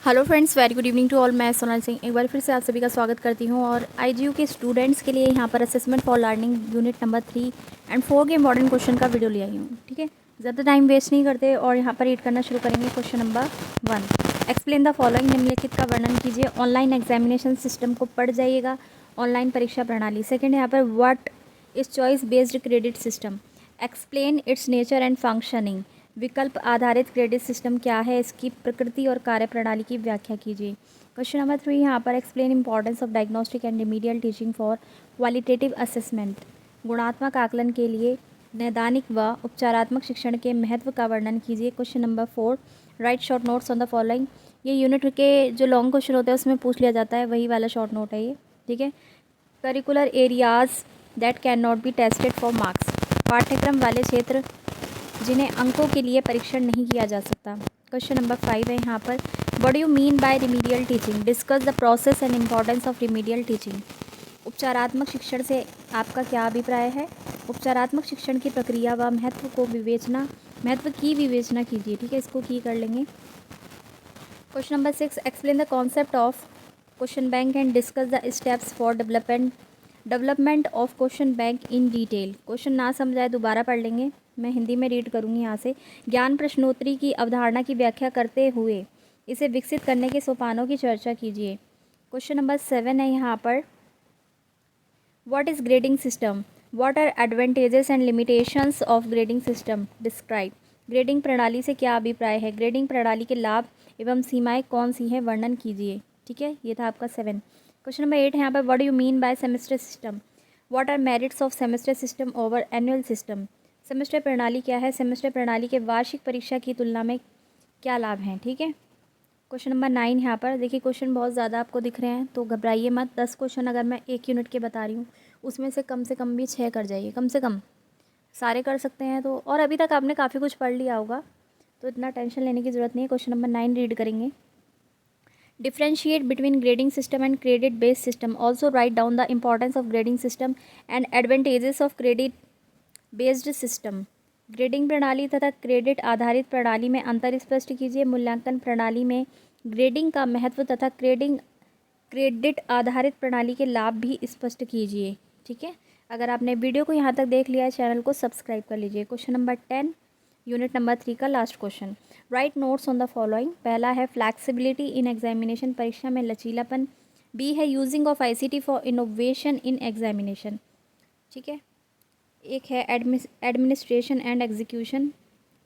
Hello friends, very good evening to all. मैं सोनल सिंह एक बार फिर से आप सभी का स्वागत करती हूं और आईजीयू के स्टूडेंट्स के लिए यहां पर assessment for learning unit number 3 and 4 के इंपॉर्टेंट क्वेश्चन का वीडियो ले आई हूं। ठीक है, ज़्यादा टाइम वेस्ट नहीं करते और यहां पर रीड करना शुरू करेंगे। Question number 1, explain the following. निम्नलिखित का वर्णन कीजिए। ऑनलाइन एग्जामिनेशन सिस्टम को पढ़ जाइएगा। ऑनलाइन परीक्षा प्रणाली। सेकेंड यहाँ पर what is choice based credit system. Explain it's nature and functioning. विकल्प आधारित क्रेडिट सिस्टम क्या है, इसकी प्रकृति और कार्यप्रणाली की व्याख्या कीजिए। क्वेश्चन नंबर 3 यहाँ पर explain importance of diagnostic and remedial teaching for qualitative assessment. गुणात्मक आकलन के लिए नैदानिक व उपचारात्मक शिक्षण के महत्व का वर्णन कीजिए। Question number 4, right short notes on the following. ये यूनिट के जो लॉन्ग क्वेश्चन होते हैं उसमें पूछ लिया जाता है, वही वाला शॉर्ट नोट है ये। ठीक है, curricular areas that can not be tested for marks. पाठ्यक्रम वाले क्षेत्र जिन्हें अंकों के लिए परीक्षण नहीं किया जा सकता। क्वेश्चन नंबर 5 है यहाँ पर, what do you mean bye remedial teaching. Discuss the process and importance of remedial teaching. उपचारात्मक शिक्षण से आपका क्या अभिप्राय है। उपचारात्मक शिक्षण की प्रक्रिया व महत्व की विवेचना कीजिए। ठीक है, इसको की कर लेंगे। Question number 6, explain the concept of question bank and discuss the steps for development of question bank in detail. Question ना समझाए दोबारा पढ़ लेंगे, मैं हिंदी में रीड करूँगी यहाँ से। ज्ञान प्रश्नोत्तरी की अवधारणा की व्याख्या करते हुए इसे विकसित करने के सोपानों की चर्चा कीजिए। क्वेश्चन नंबर 7 है यहाँ पर, what is grading system. What are advantages and limitations of grading system. Describe. Grading प्रणाली से क्या अभिप्राय है। ग्रेडिंग प्रणाली के लाभ एवं सीमाएं कौन सी हैं, वर्णन कीजिए। ठीक है, ये था आपका 7। क्वेश्चन नंबर 8 है यहाँ पर, what do you mean by semester system. What are merits of semester system over annual system. Semester प्रणाली क्या है। सेमेस्टर प्रणाली के वार्षिक परीक्षा की तुलना में क्या लाभ हैं। ठीक है, क्वेश्चन नंबर 9 यहाँ पर देखिए, क्वेश्चन बहुत ज़्यादा आपको दिख रहे हैं तो घबराइए मत। 10 क्वेश्चन अगर मैं एक यूनिट के बता रही हूँ उसमें से कम भी 6 कर जाइए, कम से कम सारे कर सकते हैं तो। और अभी तक आपने काफ़ी कुछ पढ़ लिया होगा तो इतना टेंशन लेने की ज़रूरत नहीं है। क्वेश्चन नंबर 9 रीड करेंगे। Differentiate between grading system and credit based system. Also write down the importance of grading system and advantages of credit based system. Grading प्रणाली तथा क्रेडिट आधारित प्रणाली में अंतर स्पष्ट कीजिए। मूल्यांकन प्रणाली में ग्रेडिंग का महत्व तथा क्रेडिट आधारित प्रणाली के लाभ भी स्पष्ट कीजिए। ठीक है, अगर आपने वीडियो को यहाँ तक देख लिया है चैनल को सब्सक्राइब कर लीजिए। क्वेश्चन नंबर 10 यूनिट नंबर 3 का last question, right notes on the following. पहला है फ्लैक्सिबिलिटी इन एग्जामिनेशन, परीक्षा में लचीलापन। बी है using of ICT for innovation in examination. ठीक है, एक है एडमिनिस्ट्रेशन एंड एग्जीक्यूशन,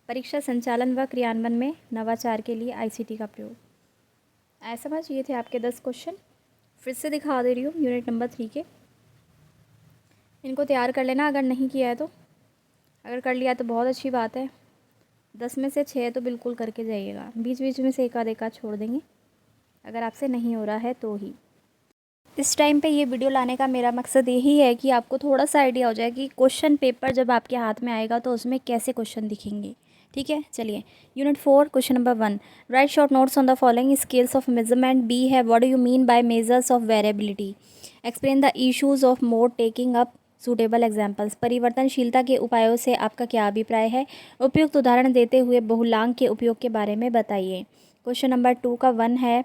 परीक्षा संचालन व क्रियान्वयन में नवाचार के लिए आईसीटी का प्रयोग। ऐसा समझ, ये थे आपके 10 क्वेश्चन। फिर से दिखा दे रही हूँ यूनिट नंबर 3 के, इनको तैयार कर लेना अगर नहीं किया है तो। अगर कर लिया तो बहुत अच्छी बात है। 10 में से 6 तो बिल्कुल करके जाइएगा, बीच बीच में से एक आध छोड़ देंगे अगर आपसे नहीं हो रहा है तो ही। इस टाइम पे ये वीडियो लाने का मेरा मकसद यही है कि आपको थोड़ा सा आइडिया हो जाए कि क्वेश्चन पेपर जब आपके हाथ में आएगा तो उसमें कैसे क्वेश्चन दिखेंगे। ठीक है, चलिए unit 4 question number 1, write short notes on the following scales of measurement. B है, what do you mean by measures of variability. Explain the issues of mode taking up suitable examples. परिवर्तनशीलता के उपायों से आपका क्या अभिप्राय है। उपयुक्त उदाहरण देते हुए बहुलांक के उपयोग के बारे में बताइए। क्वेश्चन नंबर 2 का 1 है,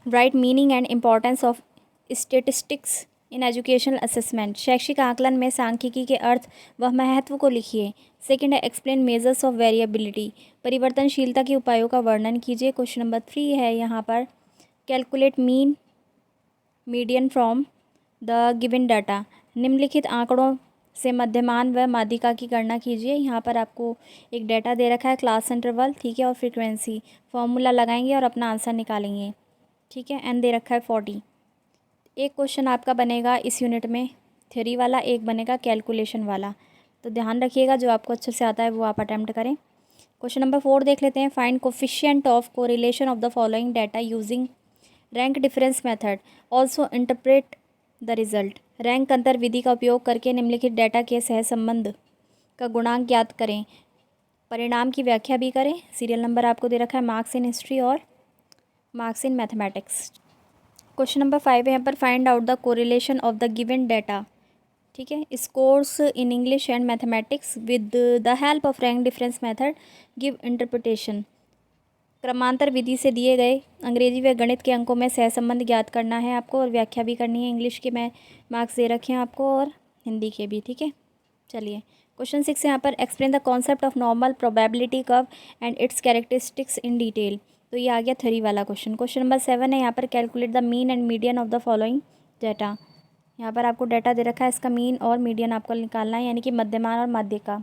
right meaning and importance of statistics in educational assessment. शैक्षिक आकलन में सांख्यिकी के अर्थ व महत्व को लिखिए। सेकेंड है, एक्सप्लेन मेजर्स ऑफ वेरिएबिलिटी, परिवर्तनशीलता के उपायों का वर्णन कीजिए। क्वेश्चन नंबर 3 है यहाँ पर, calculate mean median from the given data. निम्नलिखित आंकड़ों से मध्यमान व माध्यिका की गणना कीजिए। यहाँ पर आपको एक डाटा दे रखा है, क्लास इंटरवल, ठीक है, और फ्रीक्वेंसी। फॉर्मूला लगाएंगे और अपना आंसर निकालेंगे। ठीक है, एन दे रखा है 40। एक क्वेश्चन आपका बनेगा इस यूनिट में थ्योरी वाला, एक बनेगा कैलकुलेशन वाला, तो ध्यान रखिएगा जो आपको अच्छे से आता है वो आप अटैम्प्ट करें। क्वेश्चन नंबर 4 देख लेते हैं, find coefficient of correlation of the following data using rank difference method. Also interpret the result. Rank अंतर विधि का उपयोग करके निम्नलिखित डाटा के सहसंबंध का गुणांक ज्ञात करें। परिणाम की व्याख्या भी करें। सीरियल नंबर आपको दे रखा है, मार्क्स इन हिस्ट्री और marks in mathematics. Question number 5 है यहाँ पर, find out the correlation of the given data. ठीक है, scores in English and mathematics with the help of rank difference method give interpretation. क्रमांतर विधि से दिए गए अंग्रेजी व गणित के अंकों में सहसंबंध ज्ञात करना है आपको और व्याख्या भी करनी है। इंग्लिश के मैं मार्क्स दे रखे हैं आपको और हिंदी के भी, ठीक है। चलिए क्वेश्चन 6 यहाँ पर explain the concept of normal probability curve and it's characteristics in detail. तो ये आ गया 3 वाला क्वेश्चन। क्वेश्चन नंबर 7 है यहाँ पर calculate the mean and median of the following data. यहाँ पर आपको डाटा दे रखा है, इसका मीन और मीडियन आपको निकालना है, यानी कि मध्यमान और माध्य का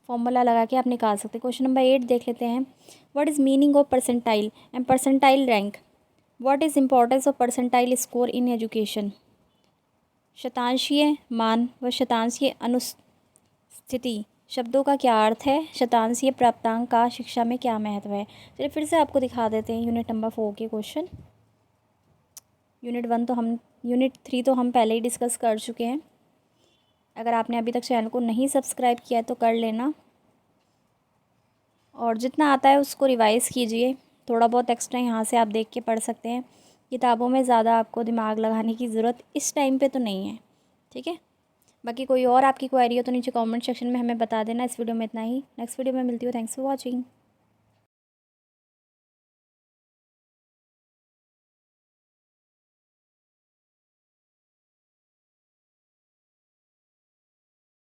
फॉर्मूला लगा के आप निकाल सकते हैं। क्वेश्चन नंबर 8 देख लेते हैं। What is meaning of percentile and percentile rank. What is importance of percentile score in education. शतांशीय मान व शतांशीय अनुस्थिति शब्दों का क्या अर्थ है। शतांशीय प्राप्तांक का शिक्षा में क्या महत्व है। चलिए फिर से आपको दिखा देते हैं यूनिट नंबर 4 के क्वेश्चन। यूनिट 3 तो हम पहले ही डिस्कस कर चुके हैं। अगर आपने अभी तक चैनल को नहीं सब्सक्राइब किया है तो कर लेना, और जितना आता है उसको रिवाइज़ कीजिए। थोड़ा बहुत एक्स्ट्रा यहाँ से आप देख के पढ़ सकते हैं। किताबों में ज़्यादा आपको दिमाग लगाने की ज़रूरत इस टाइम पे तो नहीं है, ठीक है। बाकी कोई और आपकी क्वेरी हो तो नीचे कमेंट सेक्शन में हमें बता देना। इस वीडियो में इतना ही, नेक्स्ट वीडियो में मिलती हूँ। Thanks for watching.